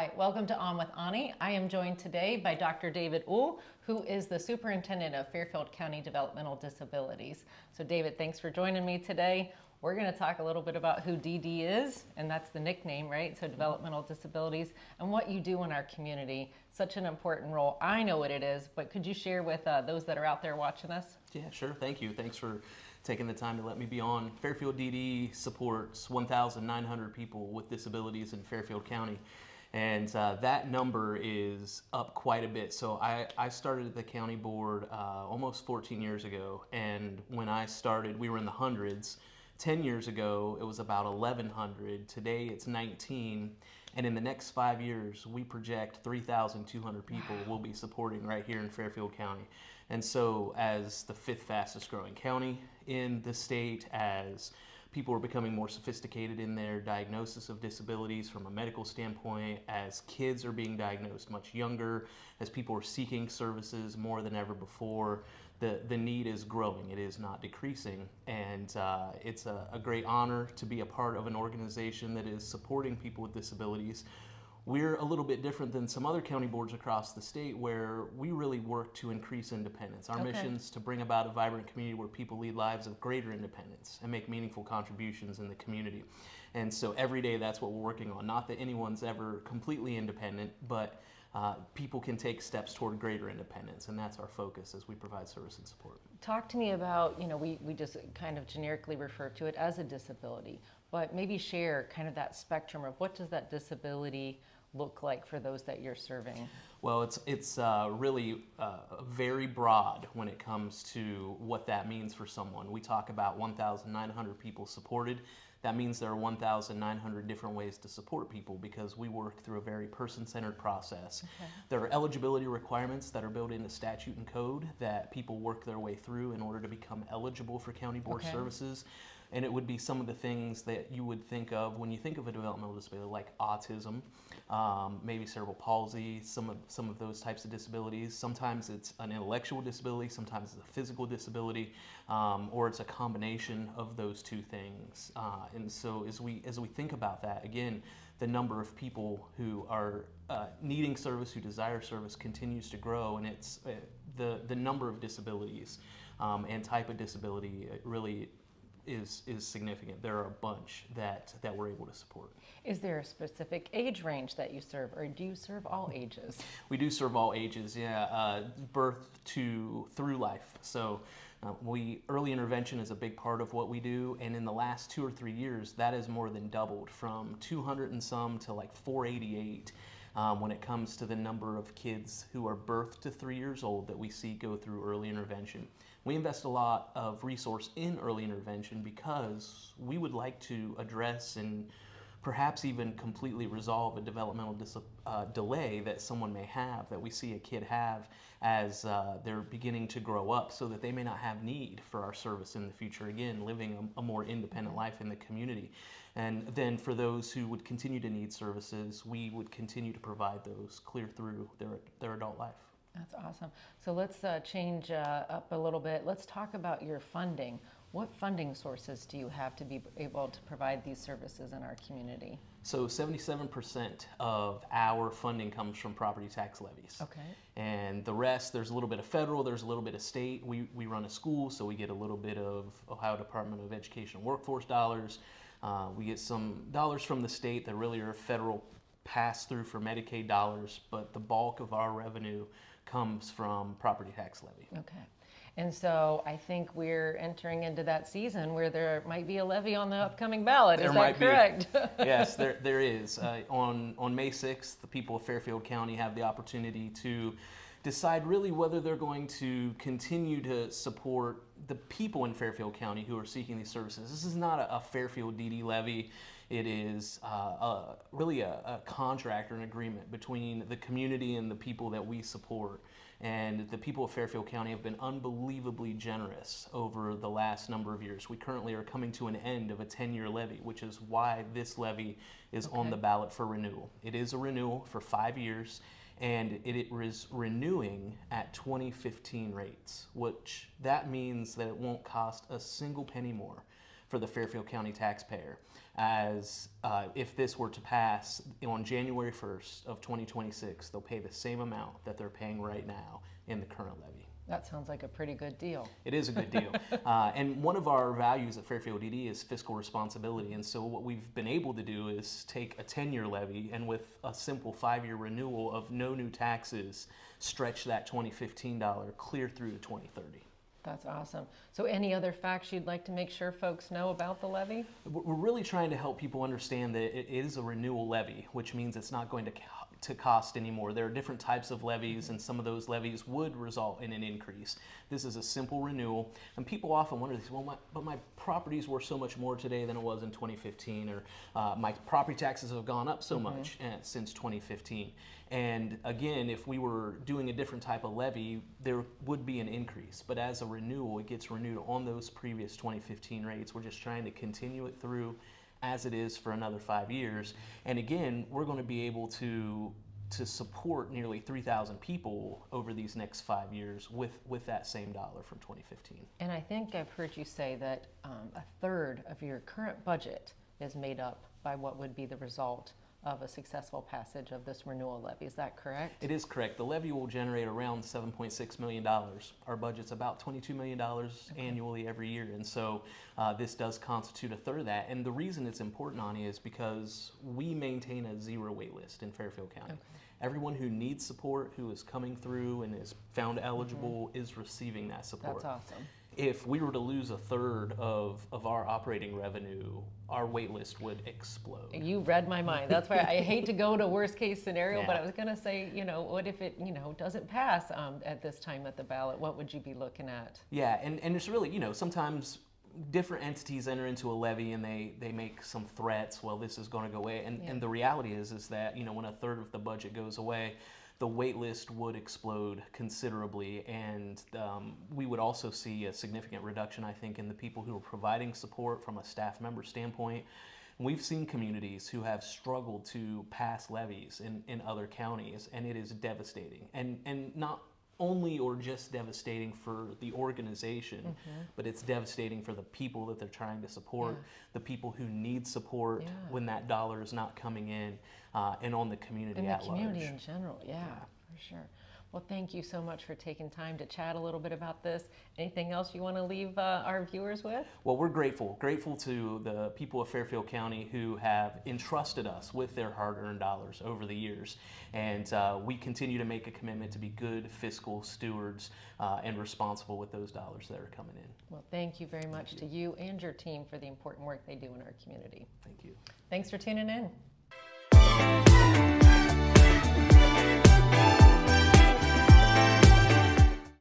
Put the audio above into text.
Hi, welcome to On with Aunie. I am joined today by Dr. David Uhl, who is the Superintendent of Fairfield County Developmental Disabilities. So David, thanks for joining me today. We're going to talk a little bit about who DD is, and that's the nickname, right? So Developmental Disabilities, and what you do in our community. Such an important role. I know what it is, but could you share with those that are out there watching us? Yeah, sure. Thank you. Thanks for taking the time to let me be on. Fairfield DD supports 1,900 people with disabilities in Fairfield County. And that number is up quite a bit. So I started at the county board almost 14 years ago. And when I started, we were in the hundreds. 10 years ago, it was about 1,100. Today, it's 19. And in the next 5 years, we project 3,200 people will be supporting right here in Fairfield County. And so as the fifth fastest growing county in the state, as people are becoming more sophisticated in their diagnosis of disabilities from a medical standpoint, as kids are being diagnosed much younger, as people are seeking services more than ever before, the need is growing. It is not decreasing. And it's a great honor to be a part of an organization that is supporting people with disabilities. We're a little bit different than some other county boards across the state where we really work to increase independence. Our mission is to bring about a vibrant community where people lead lives of greater independence and make meaningful contributions in the community. And so every day that's what we're working on. Not that anyone's ever completely independent, but people can take steps toward greater independence, and that's our focus as we provide service and support. Talk to me about, we just kind of generically refer to it as a disability, but maybe share kind of that spectrum of what does that disability look like for those that you're serving? Well, it's really very broad when it comes to what that means for someone. We talk about 1,900 people supported. That means there are 1,900 different ways to support people because we work through a very person-centered process. There are eligibility requirements that are built into statute and code that people work their way through in order to become eligible for county board services. And it would be some of the things that you would think of when you think of a developmental disability, like autism, maybe cerebral palsy, some of those types of disabilities. Sometimes it's an intellectual disability, sometimes it's a physical disability, or it's a combination of those two things. And so as we think about that, again, the number of people who are needing service, who desire service, continues to grow, and it's the number of disabilities and type of disability really is significant. There are a bunch that we're able to support. Is there a specific age range that you serve, or do you serve all ages? We do serve all ages, yeah, birth to through life. So early intervention is a big part of what we do, and in the last 2 or 3 years, that has more than doubled from 200 and some to like 488 when it comes to the number of kids who are birthed to 3 years old that we see go through early intervention. We invest a lot of resource in early intervention because we would like to address and perhaps even completely resolve a developmental delay that someone may have, that we see a kid have as they're beginning to grow up, so that they may not have need for our service in the future, again, living a more independent life in the community. And then for those who would continue to need services, we would continue to provide those clear through their adult life. That's awesome. So let's change up a little bit. Let's talk about your funding. What funding sources do you have to be able to provide these services in our community? So 77% of our funding comes from property tax levies. Okay. And the rest, there's a little bit of federal, there's a little bit of state. We run a school, so we get a little bit of Ohio Department of Education workforce dollars. We get some dollars from the state that really are federal pass-through for Medicaid dollars, but the bulk of our revenue comes from property tax levy. Okay. And so I think we're entering into that season where there might be a levy on the upcoming ballot. Is that correct? Yes, there is. On May 6th, the people of Fairfield County have the opportunity to decide really whether they're going to continue to support the people in Fairfield County who are seeking these services. This is not a Fairfield DD levy. It is really a contract or an agreement between the community and the people that we support. And the people of Fairfield County have been unbelievably generous over the last number of years. We currently are coming to an end of a 10-year levy, which is why this levy is on the ballot for renewal. It is a renewal for 5 years, and it is renewing at 2015 rates, which that means that it won't cost a single penny more for the Fairfield County taxpayer. As if this were to pass on January 1st of 2026, they'll pay the same amount that they're paying right now in the current levy. That sounds like a pretty good deal. It is a good deal. And one of our values at Fairfield DD is fiscal responsibility. And so what we've been able to do is take a 10-year levy and with a simple 5-year renewal of no new taxes, stretch that 2015 dollar clear through to 2030. That's awesome. So any other facts you'd like to make sure folks know about the levy? We're really trying to help people understand that it is a renewal levy, which means it's not going to cost anymore. There are different types of levies, and some of those levies would result in an increase. This is a simple renewal, and people often wonder, well, but my property's worth so much more today than it was in 2015, or my property taxes have gone up so much since 2015. And again, if we were doing a different type of levy, there would be an increase. But as a renewal, it gets renewed on those previous 2015 rates. We're just trying to continue it through as it is for another 5 years. And again, we're going to be able to support nearly 3,000 people over these next 5 years with that same dollar from 2015. And I think I've heard you say that a third of your current budget is made up by what would be the result of a successful passage of this renewal levy. Is that correct? It is correct. The levy will generate around $7.6 million. Our budget's about $22 million annually every year, and so this does constitute a third of that. And the reason it's important, Aunie, is because we maintain a zero wait list in Fairfield County. Everyone who needs support, who is coming through and is found eligible, is receiving that support. That's awesome. If we were to lose a third of our operating revenue, our wait list would explode. You read my mind. That's why I hate to go to worst case scenario, Yeah. but I was going to say, what if it, doesn't pass at this time at the ballot? What would you be looking at? Yeah, and it's really, sometimes different entities enter into a levy and they make some threats, well, this is going to go away. And the reality is that, when a third of the budget goes away, the wait list would explode considerably, and we would also see a significant reduction, I think, in the people who are providing support from a staff member standpoint. We've seen communities who have struggled to pass levies in other counties, and it is devastating. And not only or just devastating for the organization, but it's devastating for the people that they're trying to support, the people who need support when that dollar is not coming in, and on the community at large. And the community in general, yeah, for sure. Well, thank you so much for taking time to chat a little bit about this. Anything else you want to leave our viewers with? Well, we're grateful to the people of Fairfield County who have entrusted us with their hard-earned dollars over the years. And we continue to make a commitment to be good fiscal stewards and responsible with those dollars that are coming in. Well, thank you very much to you and your team for the important work they do in our community. Thank you. Thanks for tuning in.